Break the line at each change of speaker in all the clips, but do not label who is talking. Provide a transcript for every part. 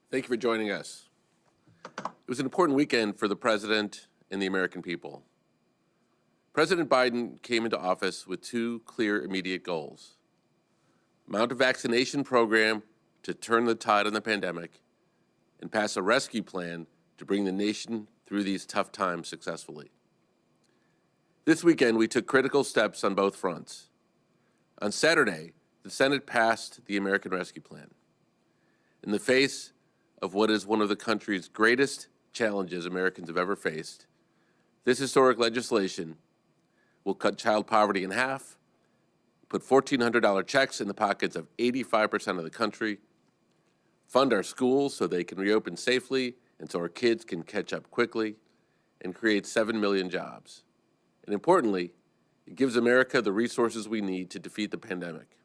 Thank you for joining us. It was an important weekend for the President and the American people. President Biden came into office with two clear immediate goals: mount a vaccination program to turn the tide on the pandemic, and pass a rescue plan to bring the nation through these tough times successfully. This weekend, we took critical steps on both fronts. On Saturday, the Senate passed the American Rescue Plan. In the face of what is one of the country's greatest challenges Americans have ever faced, this historic legislation will cut child poverty in half, put $1,400 checks in the pockets of 85% of the country, fund our schools so they can reopen safely and so our kids can catch up quickly, and create 7 million jobs. And importantly, it gives America the resources we need to defeat the pandemic.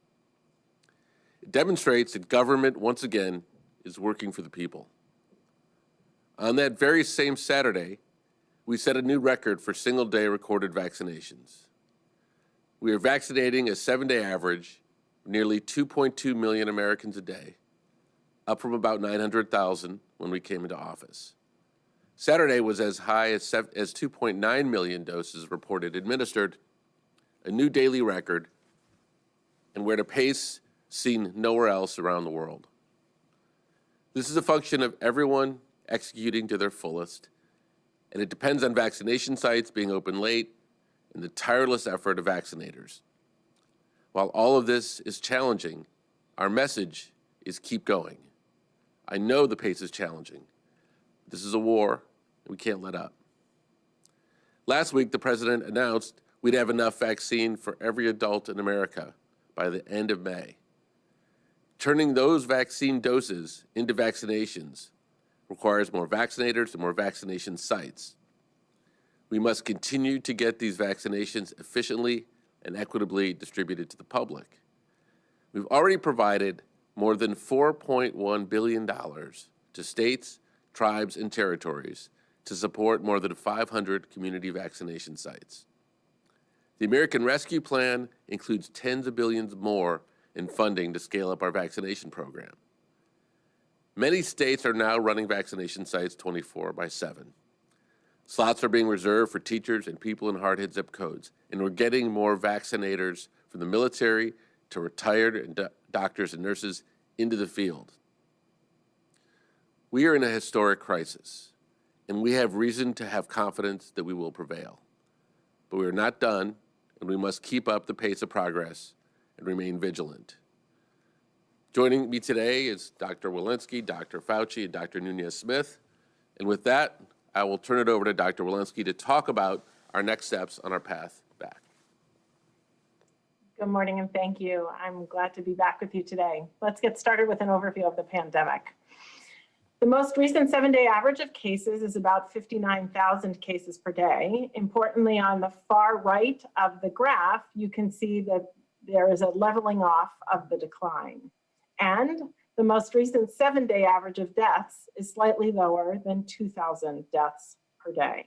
It demonstrates that government, once again, is working for the people. On that very same Saturday, we set a new record for single-day recorded vaccinations. We are vaccinating a 7-day average of nearly 2.2 million Americans a day, up from about 900,000 when we came into office. Saturday was as high as 2.9 million doses reported administered, a new daily record, and we're at a pace seen nowhere else around the world. This is a function of everyone executing to their fullest, and it depends on vaccination sites being open late and the tireless effort of vaccinators. While all of this is challenging, our message is keep going. I know the pace is challenging. This is a war, and we can't let up. Last week, the President announced we'd have enough vaccine for every adult in America by the end of May. Turning those vaccine doses into vaccinations requires more vaccinators and more vaccination sites. We must continue to get these vaccinations efficiently and equitably distributed to the public. We've already provided more than $4.1 billion to states, tribes, and territories to support more than 500 community vaccination sites. The American Rescue Plan includes tens of billions more in funding to scale up our vaccination program. Many states are now running vaccination sites 24/7. Slots are being reserved for teachers and people in hard-hit zip codes, and we're getting more vaccinators from the military to retired and doctors and nurses into the field. We are in a historic crisis, and we have reason to have confidence that we will prevail. But we are not done, and we must keep up the pace of progress and remain vigilant. Joining me today is Dr. Walensky, Dr. Fauci, and Dr. Nunez-Smith. And with that, I will turn it over to Dr. Walensky to talk about our next steps on our path back.
Good morning and thank you. I'm glad to be back with you today. Let's get started with an overview of the pandemic. The most recent 7-day average of cases is about 59,000 cases per day. Importantly, on the far right of the graph, you can see that there is a leveling off of the decline. And the most recent 7-day average of deaths is slightly lower than 2,000 deaths per day.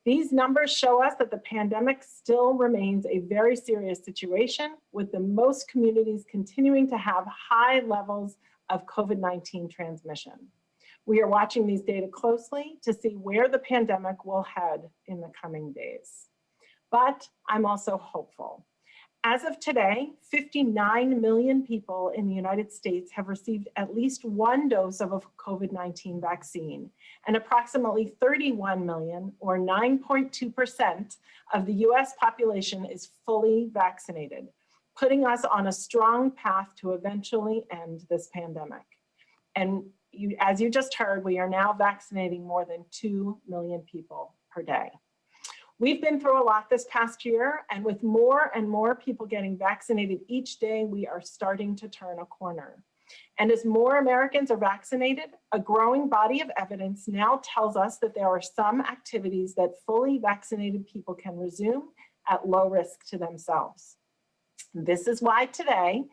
These numbers show us that the pandemic still remains a very serious situation, with the most communities continuing to have high levels of COVID-19 transmission. We are watching these data closely to see where the pandemic will head in the coming days. But I'm also hopeful. As of today, 59 million people in the United States have received at least one dose of a COVID-19 vaccine, and approximately 31 million, or 9.2% of the US population is fully vaccinated, putting us on a strong path to eventually end this pandemic. And as you just heard, we are now vaccinating more than 2 million people per day. We've been through a lot this past year, and with more and more people getting vaccinated each day, we are starting to turn a corner. And as more Americans are vaccinated, a growing body of evidence now tells us that there are some activities that fully vaccinated people can resume at low risk to themselves. This is why today,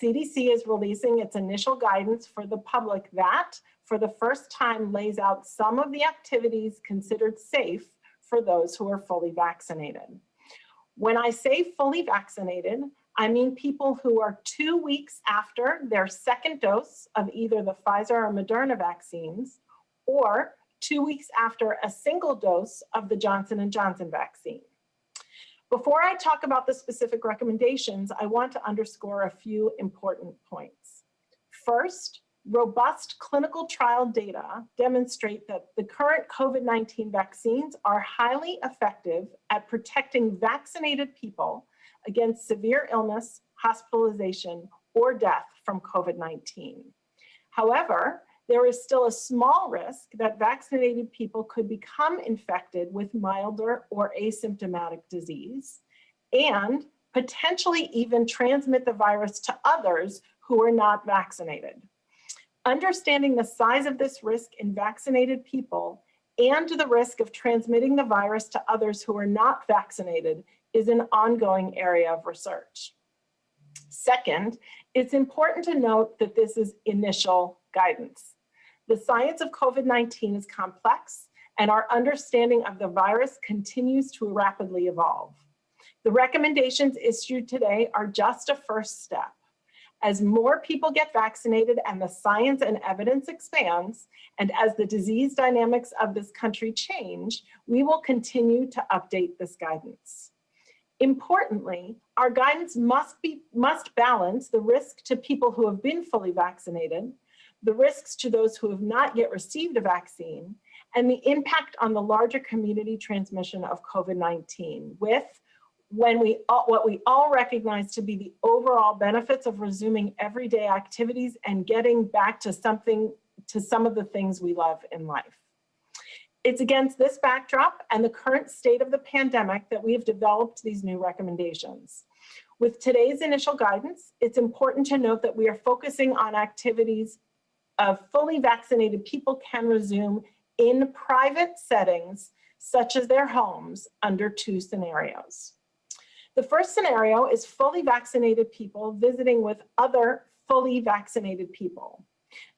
CDC is releasing its initial guidance for the public that, for the first time, lays out some of the activities considered safe for those who are fully vaccinated. When I say fully vaccinated, I mean people who are 2 weeks after their second dose of either the Pfizer or Moderna vaccines, or 2 weeks after a single dose of the Johnson & Johnson vaccine. Before I talk about the specific recommendations, I want to underscore a few important points. First, robust clinical trial data demonstrate that the current COVID-19 vaccines are highly effective at protecting vaccinated people against severe illness, hospitalization, or death from COVID-19. However, there is still a small risk that vaccinated people could become infected with milder or asymptomatic disease and potentially even transmit the virus to others who are not vaccinated. Understanding the size of this risk in vaccinated people and the risk of transmitting the virus to others who are not vaccinated is an ongoing area of research. Second, it's important to note that this is initial guidance. The science of COVID-19 is complex, and our understanding of the virus continues to rapidly evolve. The recommendations issued today are just a first step. As more people get vaccinated and the science and evidence expands, and as the disease dynamics of this country change, we will continue to update this guidance. Importantly, our guidance must balance the risk to people who have been fully vaccinated, the risks to those who have not yet received a vaccine, and the impact on the larger community transmission of COVID-19 with what we all recognize to be the overall benefits of resuming everyday activities and getting back to some of the things we love in life. It's against this backdrop and the current state of the pandemic that we have developed these new recommendations. With today's initial guidance, it's important to note that we are focusing on activities of fully vaccinated people can resume in private settings, such as their homes, under 2 scenarios. The first scenario is fully vaccinated people visiting with other fully vaccinated people.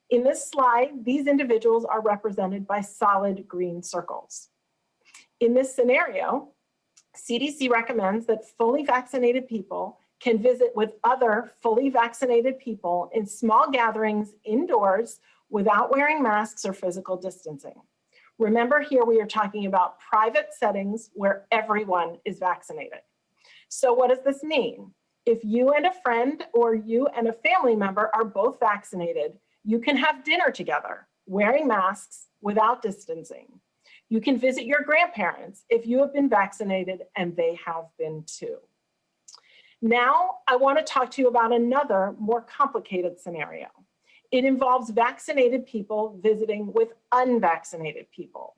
In this slide, these individuals are represented by solid green circles. In this scenario, CDC recommends that fully vaccinated people can visit with other fully vaccinated people in small gatherings indoors without wearing masks or physical distancing. Remember, here we are talking about private settings where everyone is vaccinated. So what does this mean? If you and a friend or you and a family member are both vaccinated, you can have dinner together, wearing masks without distancing. You can visit your grandparents if you have been vaccinated and they have been too. Now, I want to talk to you about another more complicated scenario. It involves vaccinated people visiting with unvaccinated people.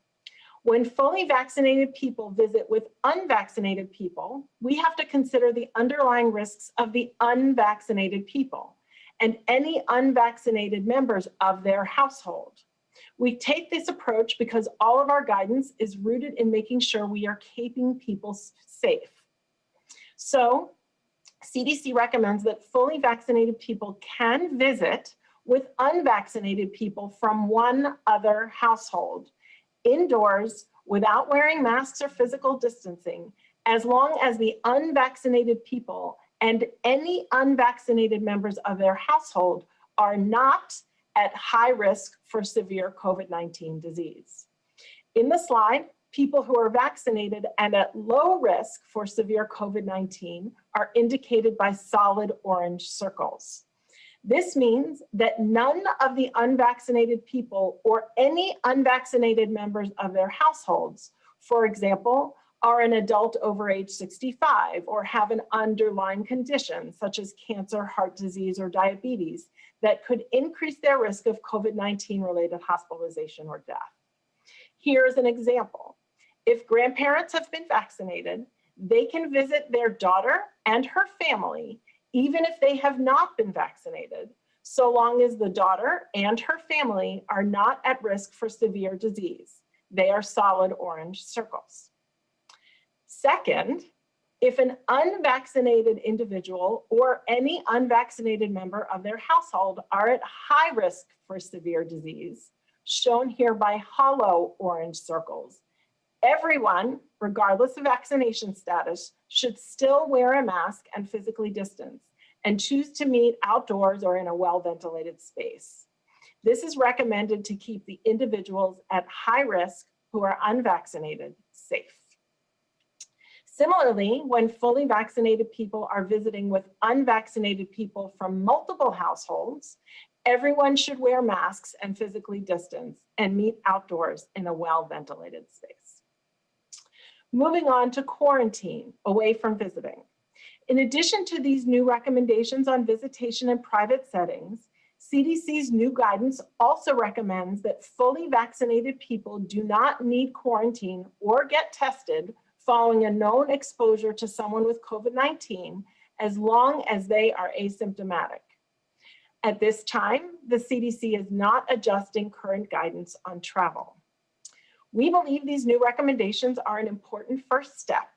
When fully vaccinated people visit with unvaccinated people, we have to consider the underlying risks of the unvaccinated people and any unvaccinated members of their household. We take this approach because all of our guidance is rooted in making sure we are keeping people safe. So, CDC recommends that fully vaccinated people can visit with unvaccinated people from one other household, indoors, without wearing masks or physical distancing, as long as the unvaccinated people and any unvaccinated members of their household are not at high risk for severe COVID-19 disease. In the slide, people who are vaccinated and at low risk for severe COVID-19 are indicated by solid orange circles. This means that none of the unvaccinated people or any unvaccinated members of their households, for example, are an adult over age 65 or have an underlying condition such as cancer, heart disease, or diabetes that could increase their risk of COVID-19 related hospitalization or death. Here's an example. If grandparents have been vaccinated, they can visit their daughter and her family even if they have not been vaccinated, so long as the daughter and her family are not at risk for severe disease. They are solid orange circles. Second, if an unvaccinated individual or any unvaccinated member of their household are at high risk for severe disease, shown here by hollow orange circles, Everyone, regardless of vaccination status, should still wear a mask and physically distance and choose to meet outdoors or in a well-ventilated space. This is recommended to keep the individuals at high risk who are unvaccinated safe. Similarly, when fully vaccinated people are visiting with unvaccinated people from multiple households, everyone should wear masks and physically distance and meet outdoors in a well-ventilated space. Moving on to quarantine away from visiting. In addition to these new recommendations on visitation in private settings, CDC's new guidance also recommends that fully vaccinated people do not need quarantine or get tested following a known exposure to someone with COVID-19 as long as they are asymptomatic. At this time, the CDC is not adjusting current guidance on travel. We believe these new recommendations are an important first step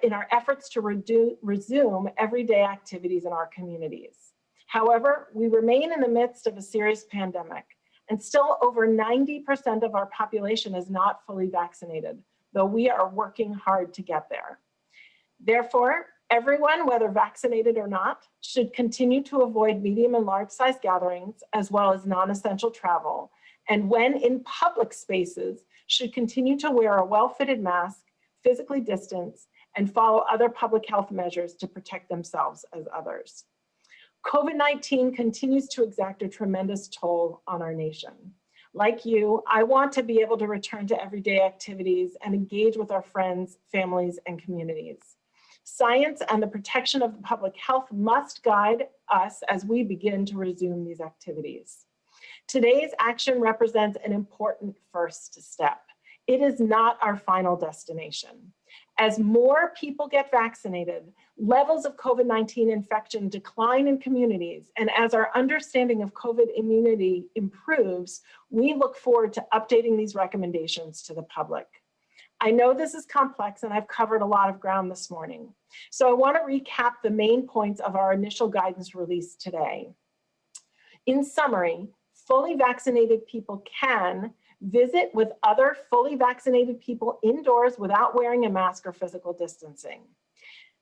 in our efforts to resume everyday activities in our communities. However, we remain in the midst of a serious pandemic, and still over 90% of our population is not fully vaccinated, though we are working hard to get there. Therefore, everyone, whether vaccinated or not, should continue to avoid medium and large-size gatherings, as well as non-essential travel, and when in public spaces, should continue to wear a well-fitted mask, physically distance, and follow other public health measures to protect themselves as others. COVID-19 continues to exact a tremendous toll on our nation. Like you, I want to be able to return to everyday activities and engage with our friends, families, and communities. Science and the protection of the public health must guide us as we begin to resume these activities. Today's action represents an important first step. It is not our final destination. As more people get vaccinated, levels of COVID-19 infection decline in communities, and as our understanding of COVID immunity improves, we look forward to updating these recommendations to the public. I know this is complex, and I've covered a lot of ground this morning. So I want to recap the main points of our initial guidance released today. In summary, fully vaccinated people can visit with other fully vaccinated people indoors without wearing a mask or physical distancing.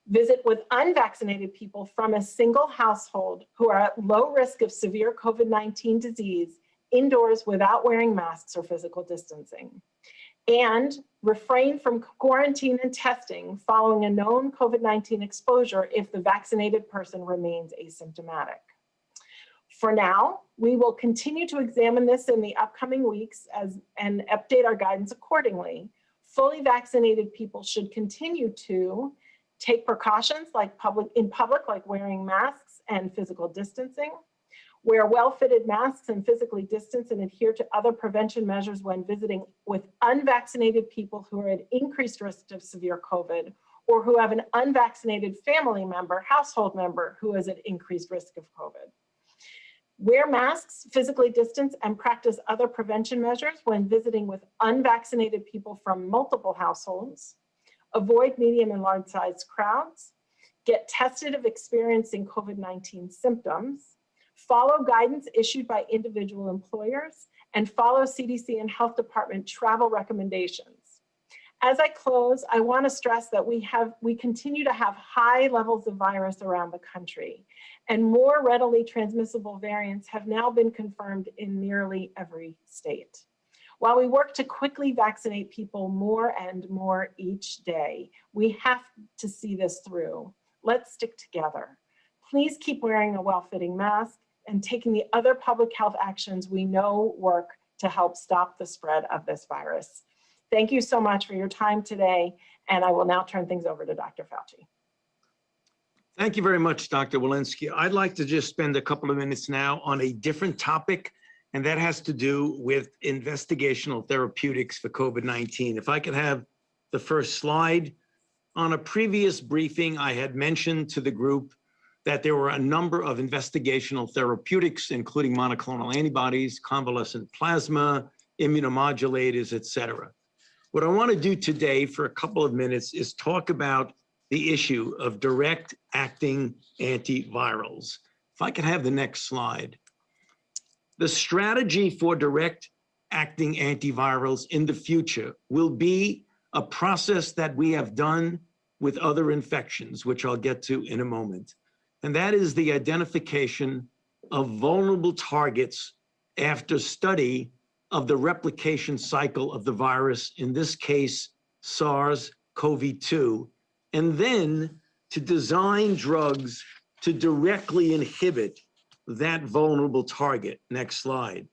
Visit with unvaccinated people from a single household who are at low risk of severe COVID-19 disease indoors without wearing masks or physical distancing. And refrain from quarantine and testing following a known COVID-19 exposure if the vaccinated person remains asymptomatic. For now, we will continue to examine this in the upcoming weeks and update our guidance accordingly. Fully vaccinated people should continue to take precautions in public, like wearing masks and physical distancing, wear well-fitted masks and physically distance, and adhere to other prevention measures when visiting with unvaccinated people who are at increased risk of severe COVID, or who have an unvaccinated family member, household member who is at increased risk of COVID. Wear masks, physically distance, and practice other prevention measures when visiting with unvaccinated people from multiple households. Avoid medium and large-sized crowds. Get tested if experiencing COVID-19 symptoms. Follow guidance issued by individual employers, and follow CDC and Health Department travel recommendations. As I close, I want to stress that we continue to have high levels of virus around the country, and more readily transmissible variants have now been confirmed in nearly every state. While we work to quickly vaccinate people more and more each day, we have to see this through. Let's stick together. Please keep wearing a well-fitting mask and taking the other public health actions we know work to help stop the spread of this virus. Thank you so much for your time today, and I will now turn things over to Dr. Fauci.
Thank you very much, Dr. Walensky. I'd like to just spend a couple of minutes now on a different topic, and that has to do with investigational therapeutics for COVID-19. If I could have the first slide. On a previous briefing, I had mentioned to the group that there were a number of investigational therapeutics, including monoclonal antibodies, convalescent plasma, immunomodulators, et cetera. What I want to do today for a couple of minutes is talk about the issue of direct-acting antivirals. If I could have the next slide. The strategy for direct acting antivirals in the future will be a process that we have done with other infections, which I'll get to in a moment. And that is the identification of vulnerable targets after study of the replication cycle of the virus, in this case, SARS-CoV-2, and then to design drugs to directly inhibit that vulnerable target. Next slide.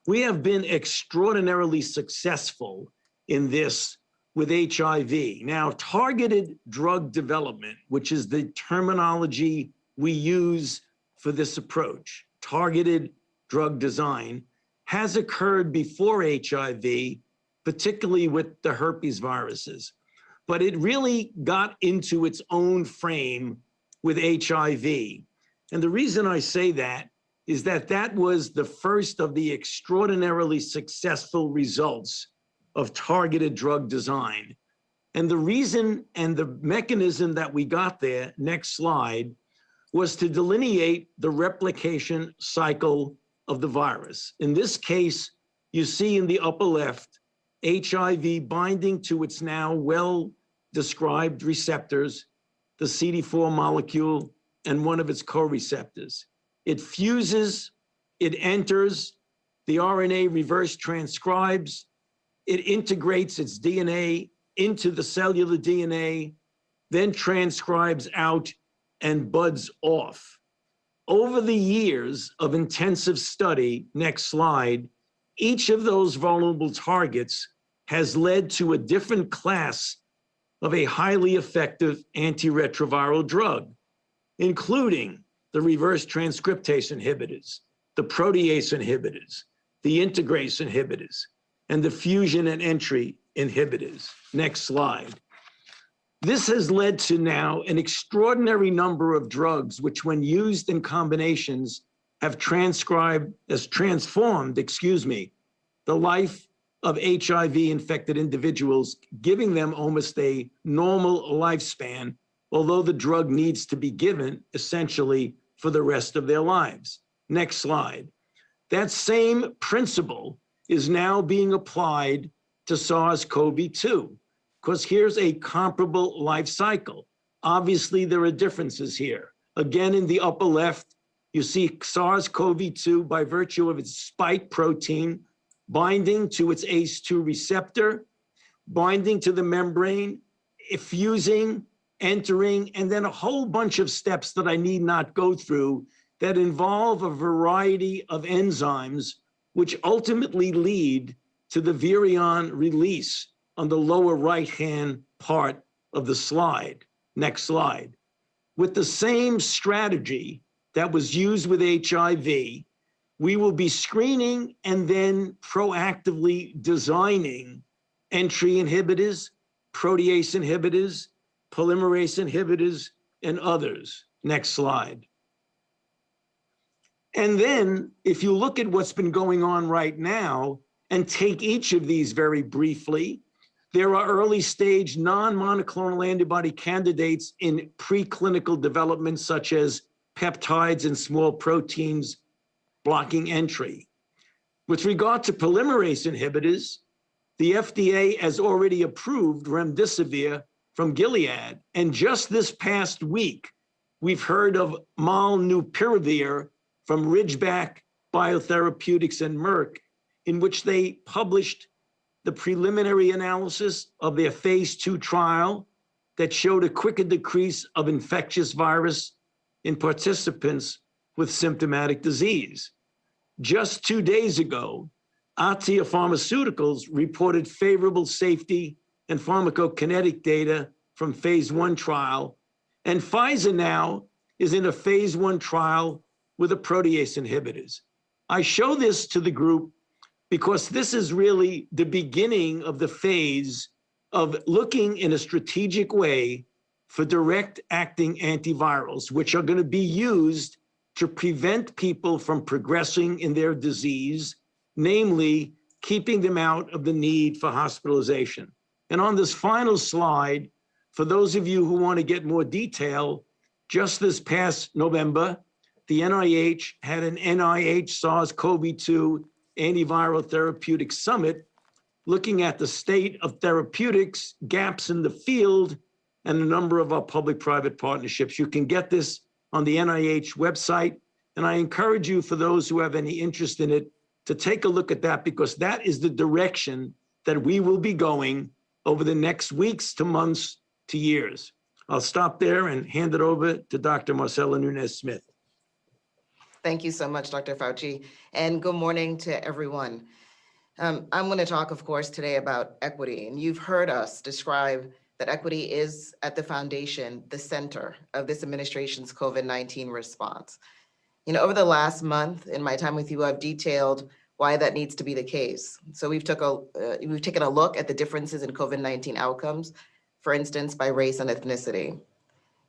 We have been extraordinarily successful in this with HIV. Now, targeted drug development, which is the terminology we use for this approach, targeted drug design, has occurred before HIV, particularly with the herpes viruses. But it really got into its own frame with HIV. And the reason I say that is that that was the first of the extraordinarily successful results of targeted drug design. And the reason and the mechanism that we got there, next slide, was to delineate the replication cycle of the virus. In this case, you see in the upper left, HIV binding to its now well-described receptors, the CD4 molecule and one of its co-receptors. It fuses, it enters, the RNA reverse transcribes, it integrates its DNA into the cellular DNA, then transcribes out and buds off. Over the years of intensive study, next slide, each of those vulnerable targets has led to a different class of a highly effective antiretroviral drug, including the reverse transcriptase inhibitors, the protease inhibitors, the integrase inhibitors, and the fusion and entry inhibitors. Next slide. This has led to now an extraordinary number of drugs which, when used in combinations, have transformed, the life of HIV-infected individuals, giving them almost a normal lifespan, although the drug needs to be given essentially for the rest of their lives. Next slide. That same principle is now being applied to SARS-CoV-2, because here's a comparable life cycle. Obviously, there are differences here. Again, in the upper left, you see SARS-CoV-2 by virtue of its spike protein binding to its ACE2 receptor, binding to the membrane, fusing, entering, and then a whole bunch of steps that I need not go through that involve a variety of enzymes which ultimately lead to the virion release on the lower right-hand part of the slide. Next slide. With the same strategy that was used with HIV, we will be screening and then proactively designing entry inhibitors, protease inhibitors, polymerase inhibitors, and others. Next slide. And then if you look at what's been going on right now and take each of these very briefly, there are early stage non-monoclonal antibody candidates in preclinical development, such as peptides and small proteins blocking entry. With regard to polymerase inhibitors, the FDA has already approved remdesivir from Gilead. And just this past week, we've heard of molnupiravir from Ridgeback Biotherapeutics and Merck, in which they published the preliminary analysis of their phase 2 trial that showed a quicker decrease of infectious virus in participants with symptomatic disease. Just 2 days ago, Atia Pharmaceuticals reported favorable safety and pharmacokinetic data from phase 1 trial, and Pfizer now is in a phase 1 trial with the protease inhibitors. I show this to the group because this is really the beginning of the phase of looking in a strategic way for direct-acting antivirals, which are going to be used to prevent people from progressing in their disease, namely keeping them out of the need for hospitalization. And on this final slide, for those of you who want to get more detail, just this past November, the NIH had an NIH SARS-CoV-2 Antiviral Therapeutic Summit, looking at the state of therapeutics, gaps in the field, and the number of our public-private partnerships. You can get this on the NIH website, and I encourage you, for those who have any interest in it, to take a look at that, because that is the direction that we will be going over the next weeks to months to years. I'll stop there and hand it over to Dr. Marcela Nunez-Smith.
Thank you so much, Dr. Fauci, and good morning to everyone. I'm going to talk, of course, today about equity, and you've heard us describe that equity is at the foundation, the center of this administration's COVID-19 response. Over the last month, in my time with you, I've detailed why that needs to be the case. So we've taken a look at the differences in COVID-19 outcomes, for instance, by race and ethnicity.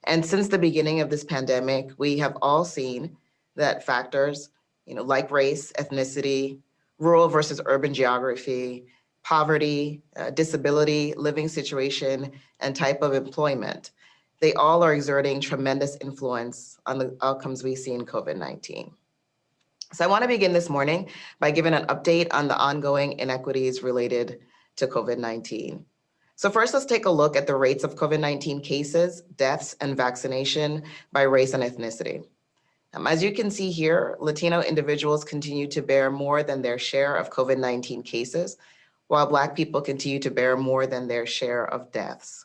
And since the beginning of this pandemic, we have all seen that factors, like race, ethnicity, rural versus urban geography, poverty, disability, living situation, and type of employment, they all are exerting tremendous influence on the outcomes we see in COVID-19. So I want to begin this morning by giving an update on the ongoing inequities related to COVID-19. So first, let's take a look at the rates of COVID-19 cases, deaths, and vaccination by race and ethnicity. As you can see here, Latino individuals continue to bear more than their share of COVID-19 cases, while Black people continue to bear more than their share of deaths.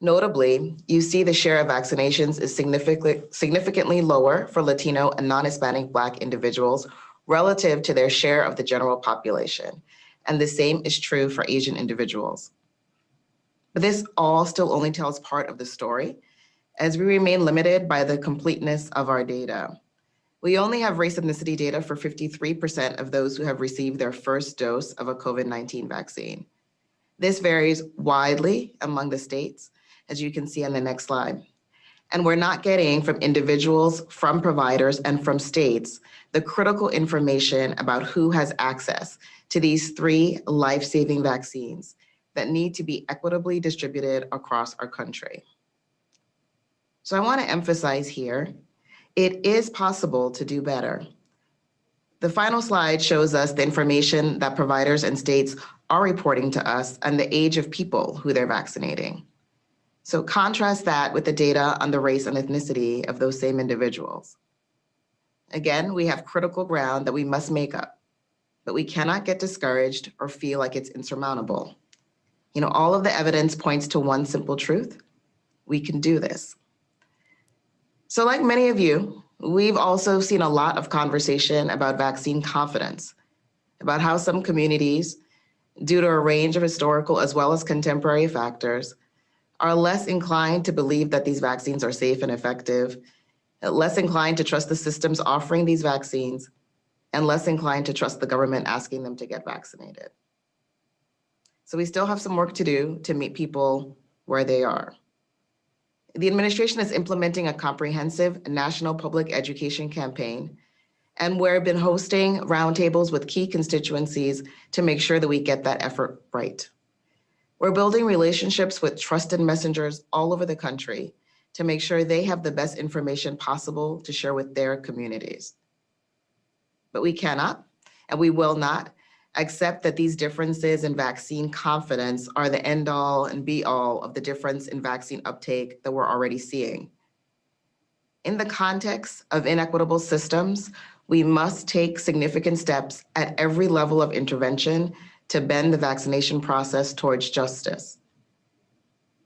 Notably, you see the share of vaccinations is significantly lower for Latino and non-Hispanic Black individuals relative to their share of the general population. And the same is true for Asian individuals. But this all still only tells part of the story, as we remain limited by the completeness of our data. We only have race ethnicity data for 53% of those who have received their first dose of a COVID-19 vaccine. This varies widely among the states, as you can see on the next slide. And we're not getting from individuals, from providers, and from states the critical information about who has access to these 3 life-saving vaccines that need to be equitably distributed across our country. So I want to emphasize here, it is possible to do better. The final slide shows us the information that providers and states are reporting to us on the age of people who they're vaccinating. So contrast that with the data on the race and ethnicity of those same individuals. Again, we have critical ground that we must make up, but we cannot get discouraged or feel like it's insurmountable. All of the evidence points to one simple truth: we can do this. So like many of you, we've also seen a lot of conversation about vaccine confidence, about how some communities, due to a range of historical as well as contemporary factors, are less inclined to believe that these vaccines are safe and effective, less inclined to trust the systems offering these vaccines, and less inclined to trust the government asking them to get vaccinated. So we still have some work to do to meet people where they are. The administration is implementing a comprehensive national public education campaign, and we've been hosting roundtables with key constituencies to make sure that we get that effort right. We're building relationships with trusted messengers all over the country to make sure they have the best information possible to share with their communities. But we cannot, and we will not, accept that these differences in vaccine confidence are the end all and be all of the difference in vaccine uptake that we're already seeing. In the context of inequitable systems, we must take significant steps at every level of intervention to bend the vaccination process towards justice.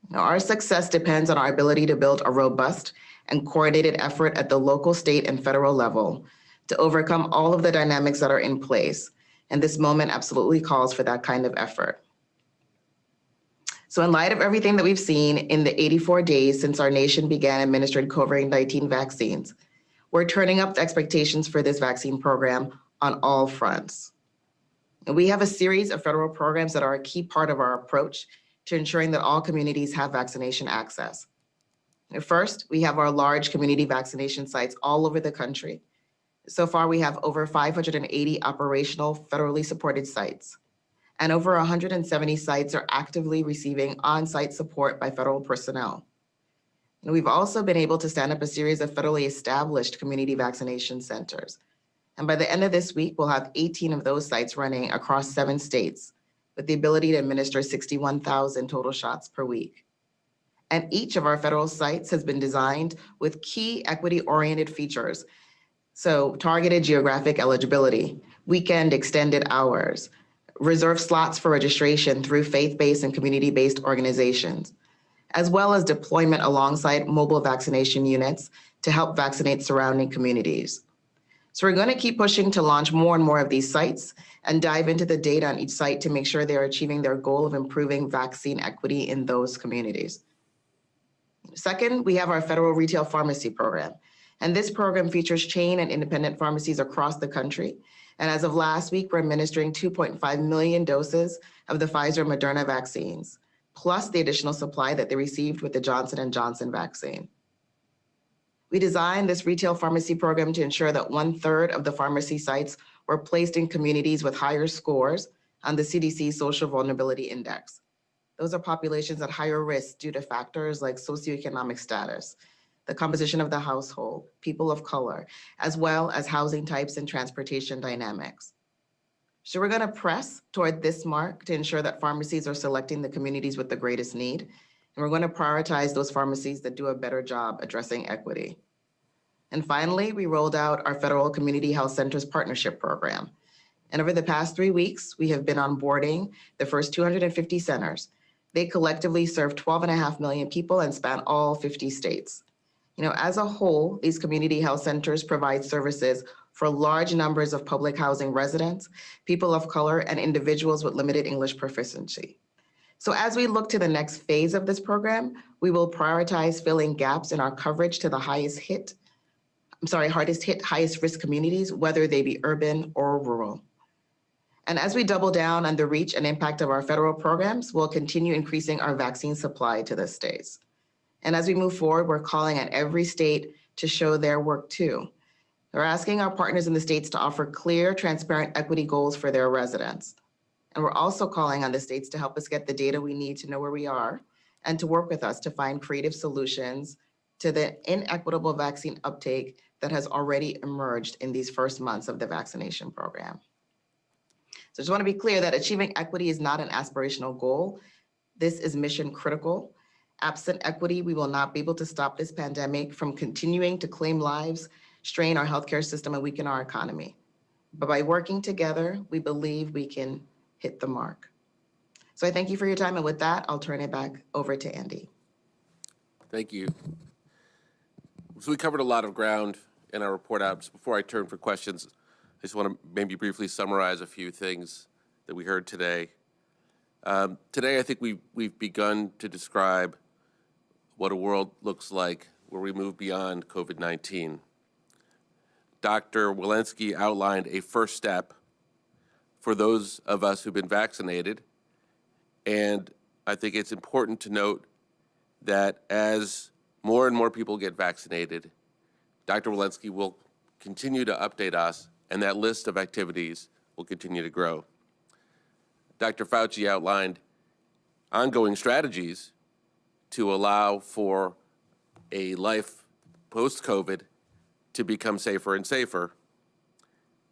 Now, our success depends on our ability to build a robust and coordinated effort at the local, state, and federal level to overcome all of the dynamics that are in place. And this moment absolutely calls for that kind of effort. So in light of everything that we've seen in the 84 days since our nation began administering COVID-19 vaccines, we're turning up the expectations for this vaccine program on all fronts. And we have a series of federal programs that are a key part of our approach to ensuring that all communities have vaccination access. First, we have our large community vaccination sites all over the country. So far, we have over 580 operational federally supported sites, and over 170 sites are actively receiving on-site support by federal personnel. And we've also been able to stand up a series of federally established community vaccination centers. And by the end of this week, we'll have 18 of those sites running across 7 states with the ability to administer 61,000 total shots per week. And each of our federal sites has been designed with key equity-oriented features. So targeted geographic eligibility, weekend extended hours, reserve slots for registration through faith-based and community-based organizations, as well as deployment alongside mobile vaccination units to help vaccinate surrounding communities. So we're going to keep pushing to launch more and more of these sites and dive into the data on each site to make sure they're achieving their goal of improving vaccine equity in those communities. Second, we have our federal retail pharmacy program. And this program features chain and independent pharmacies across the country. And as of last week, we're administering 2.5 million doses of the Pfizer Moderna vaccines, plus the additional supply that they received with the Johnson & Johnson vaccine. We designed this retail pharmacy program to ensure that 1/3 of the pharmacy sites were placed in communities with higher scores on the CDC Social Vulnerability Index. Those are populations at higher risk due to factors like socioeconomic status, the composition of the household, people of color, as well as housing types and transportation dynamics. So we're going to press toward this mark to ensure that pharmacies are selecting the communities with the greatest need. And we're going to prioritize those pharmacies that do a better job addressing equity. And finally, we rolled out our Federal Community Health Centers Partnership Program. And over the past 3 weeks, we have been onboarding the first 250 centers. They collectively serve 12.5 million people and span all 50 states. As a whole, these community health centers provide services for large numbers of public housing residents, people of color, and individuals with limited English proficiency. So as we look to the next phase of this program, we will prioritize filling gaps in our coverage to the hardest hit, highest risk communities, whether they be urban or rural. And as we double down on the reach and impact of our federal programs, we'll continue increasing our vaccine supply to the states. And as we move forward, we're calling on every state to show their work too. We're asking our partners in the states to offer clear, transparent equity goals for their residents. And we're also calling on the states to help us get the data we need to know where we are and to work with us to find creative solutions to the inequitable vaccine uptake that has already emerged in these first months of the vaccination program. So I just want to be clear that achieving equity is not an aspirational goal. This is mission critical. Absent equity, we will not be able to stop this pandemic from continuing to claim lives, strain our healthcare system, and weaken our economy. But by working together, we believe we can hit the mark. So I thank you for your time. And with that, I'll turn it back over to Andy.
Thank you. So we covered a lot of ground in our report out. Just before I turn for questions, I just want to maybe briefly summarize a few things that we heard today. Today, I think we've begun to describe what a world looks like where we move beyond COVID-19. Dr. Walensky outlined a first step for those of us who've been vaccinated, and I think it's important to note that as more and more people get vaccinated, Dr. Walensky will continue to update us, and that list of activities will continue to grow. Dr. Fauci outlined ongoing strategies to allow for a life post-COVID to become safer and safer.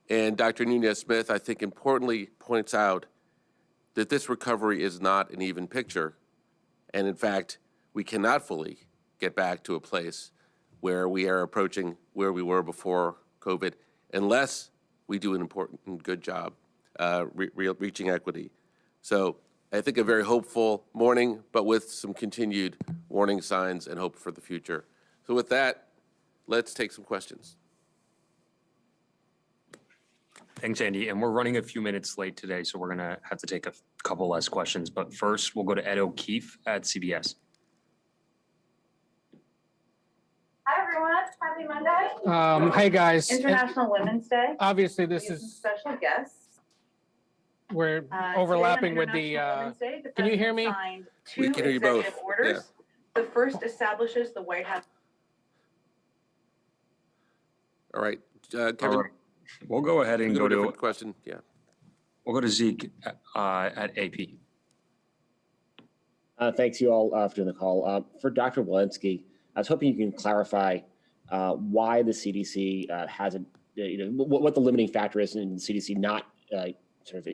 And Dr. Nunez-Smith, I think, importantly points out that this recovery is not an even picture. And in fact, we cannot fully get back to a place where we are approaching where we were before COVID unless we do an important and good job reaching equity. So I think a very hopeful morning, but with some continued warning signs and hope for the future. So with that, let's take some questions.
Thanks, Andy. And we're running a few minutes late today, so we're going to have to take a couple less questions. But first, we'll go to Ed O'Keefe at CBS.
Hi, everyone. Happy Monday.
Hey, guys.
International Women's Day.
Obviously,
We
this
have some
is,
special guests.
we're
Today
overlapping
on
with
International Women's Day, the
can you hear
President
me?
signed
We
two
can hear you
executive
both.
orders. The first establishes the White House.
All right, Kevin,
All right. We'll go ahead and go
a
to
different question. Yeah.
we'll go to Zeke at AP.
Thanks you all for doing the call. For Dr. Walensky, I was hoping you can clarify why the CDC hasn't what the limiting factor is in the CDC not sort of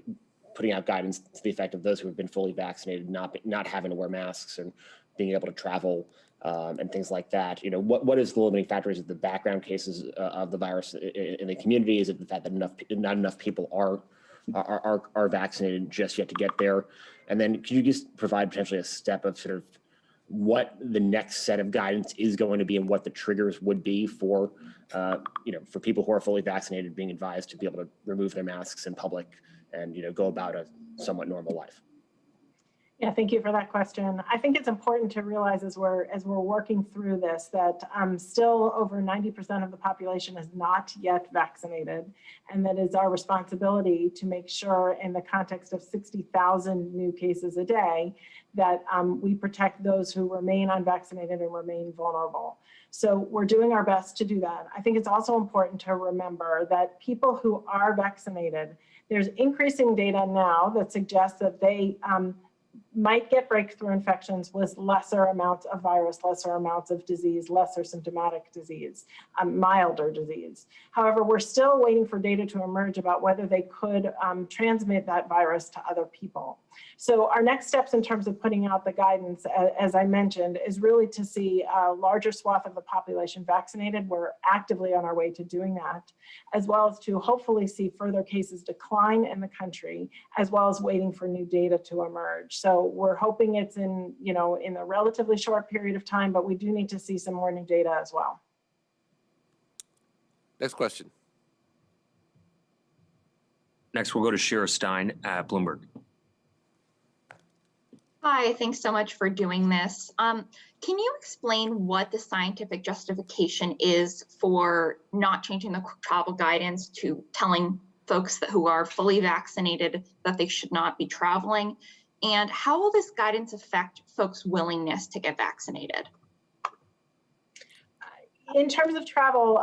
putting out guidance to the effect of those who have been fully vaccinated not having to wear masks and being able to travel and things like that. What is the limiting factor? Is it the background cases of the virus in the community? Is it the fact that not enough people are vaccinated just yet to get there? And then could you just provide potentially a step of sort of what the next set of guidance is going to be and what the triggers would be for for people who are fully vaccinated being advised to be able to remove their masks in public and go about a somewhat normal life?
Yeah, thank you for that question. I think it's important to realize as we're working through this that still over 90% of the population is not yet vaccinated, and that is our responsibility to make sure in the context of 60,000 new cases a day that we protect those who remain unvaccinated and remain vulnerable. So we're doing our best to do that. I think it's also important to remember that people who are vaccinated, there's increasing data now that suggests that they might get breakthrough infections with lesser amounts of virus, lesser amounts of disease, lesser symptomatic disease, milder disease. However, we're still waiting for data to emerge about whether they could transmit that virus to other people. So our next steps in terms of putting out the guidance, as I mentioned, is really to see a larger swath of the population vaccinated. We're actively on our way to doing that, as well as to hopefully see further cases decline in the country, as well as waiting for new data to emerge. So we're hoping it's in a relatively short period of time, but we do need to see some more new data as well.
Next question.
Next, we'll go to Shira Stein at Bloomberg.
Hi, thanks so much for doing this. Can you explain what the scientific justification is for not changing the travel guidance to telling folks who are fully vaccinated that they should not be traveling? And how will this guidance affect folks' willingness to get vaccinated?
In terms of travel,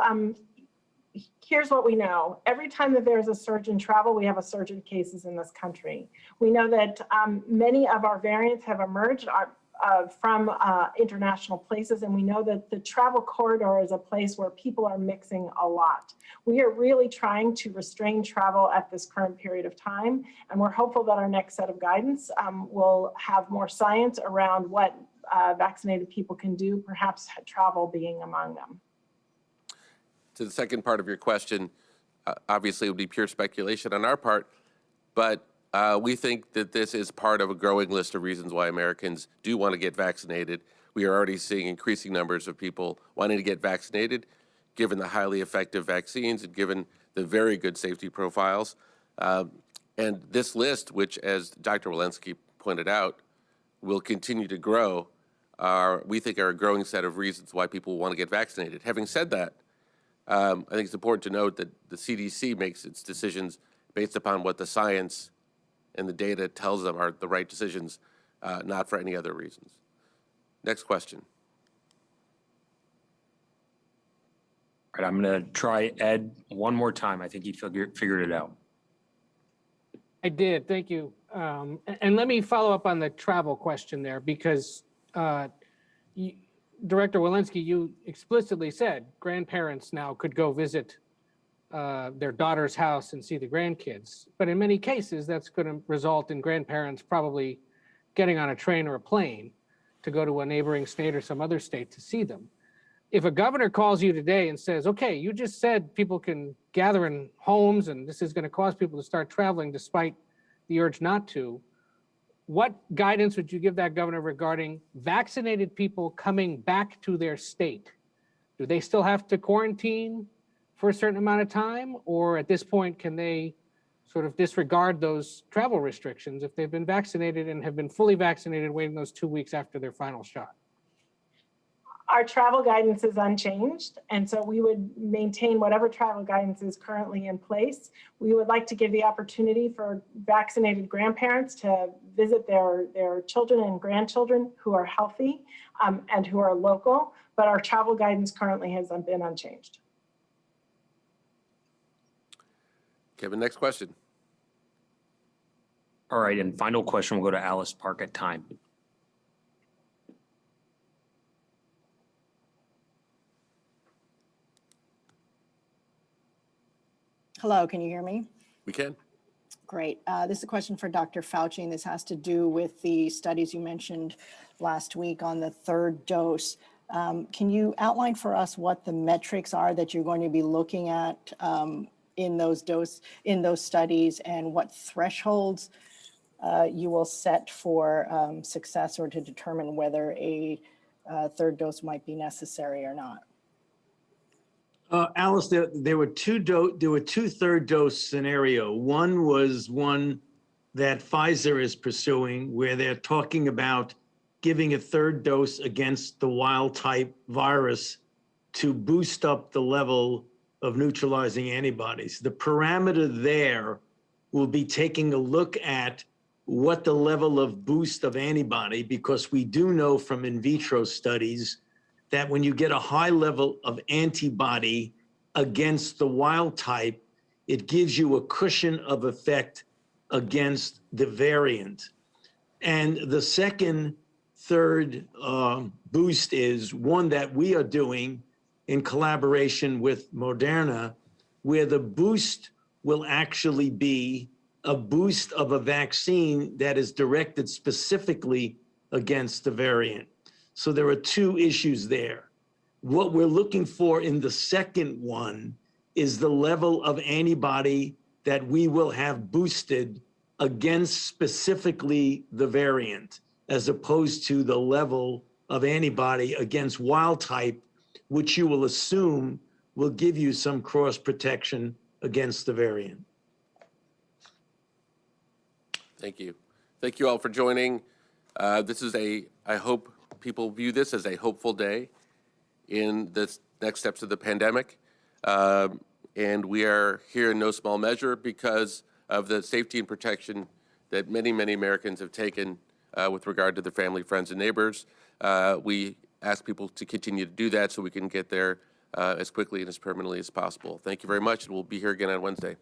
here's what we know. Every time that there's a surge in travel, we have a surge in cases in this country. We know that many of our variants have emerged from international places, and we know that the travel corridor is a place where people are mixing a lot. We are really trying to restrain travel at this current period of time, and we're hopeful that our next set of guidance will have more science around what vaccinated people can do, perhaps travel being among them.
To the second part of your question, obviously it would be pure speculation on our part, but we think that this is part of a growing list of reasons why Americans do want to get vaccinated. We are already seeing increasing numbers of people wanting to get vaccinated, given the highly effective vaccines and given the very good safety profiles. And this list, which, as Dr. Walensky pointed out, will continue to grow, we think are a growing set of reasons why people want to get vaccinated. Having said that, I think it's important to note that the CDC makes its decisions based upon what the science and the data tells them are the right decisions, not for any other reasons. Next question.
All right, I'm going to try Ed one more time. I think he figured it out.
I did, thank you. And let me follow up on the travel question there, because Director Walensky, you explicitly said grandparents now could go visit their daughter's house and see the grandkids. But in many cases, that's going to result in grandparents probably getting on a train or a plane to go to a neighboring state or some other state to see them. If a governor calls you today and says, okay, you just said people can gather in homes and this is going to cause people to start traveling despite the urge not to, what guidance would you give that governor regarding vaccinated people coming back to their state? Do they still have to quarantine for a certain amount of time? Or at this point, can they sort of disregard those travel restrictions if they've been vaccinated and have been fully vaccinated, waiting those 2 weeks after their final shot?
Our travel guidance is unchanged, and so we would maintain whatever travel guidance is currently in place. We would like to give the opportunity for vaccinated grandparents to visit their children and grandchildren who are healthy and who are local, but our travel guidance currently has been unchanged.
Kevin, next question.
All right, and final question, we'll go to Alice Park at Time.
Hello, can you hear me?
We can.
Great. This is a question for Dr. Fauci, and this has to do with the studies you mentioned last week on the third dose. Can you outline for us what the metrics are that you're going to be looking at in those studies, and what thresholds you will set for success, or to determine whether a third dose might be necessary or not?
Alice, there were two third dose scenario. One was one that Pfizer is pursuing, where they're talking about giving a third dose against the wild type virus to boost up the level of neutralizing antibodies. The parameter there will be taking a look at what the level of boost of antibody, because we do know from in vitro studies that when you get a high level of antibody against the wild type, it gives you a cushion of effect against the variant. And the third boost is one that we are doing in collaboration with Moderna, where the boost will actually be a boost of a vaccine that is directed specifically against the variant. So there are two issues there. What we're looking for in the second one is the level of antibody that we will have boosted against specifically the variant, as opposed to the level of antibody against wild type, which you will assume will give you some cross protection against the variant.
Thank you. Thank you all for joining. I hope people view this as a hopeful day in the next steps of the pandemic. And we are here in no small measure because of the safety and protection that many, many Americans have taken with regard to their family, friends, and neighbors. We ask people to continue to do that so we can get there as quickly and as permanently as possible. Thank you very much, and we'll be here again on Wednesday.